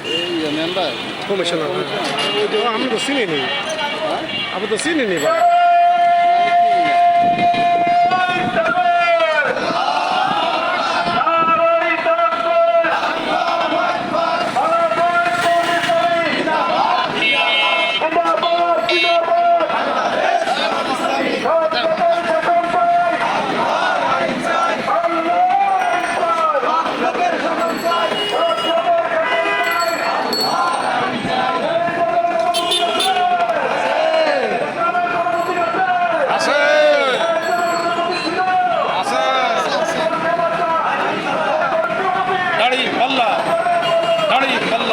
এই member commissioner আমি তো চিনি নি, আমি তো চিনি নি ভাই। দাড়ি পাল্লা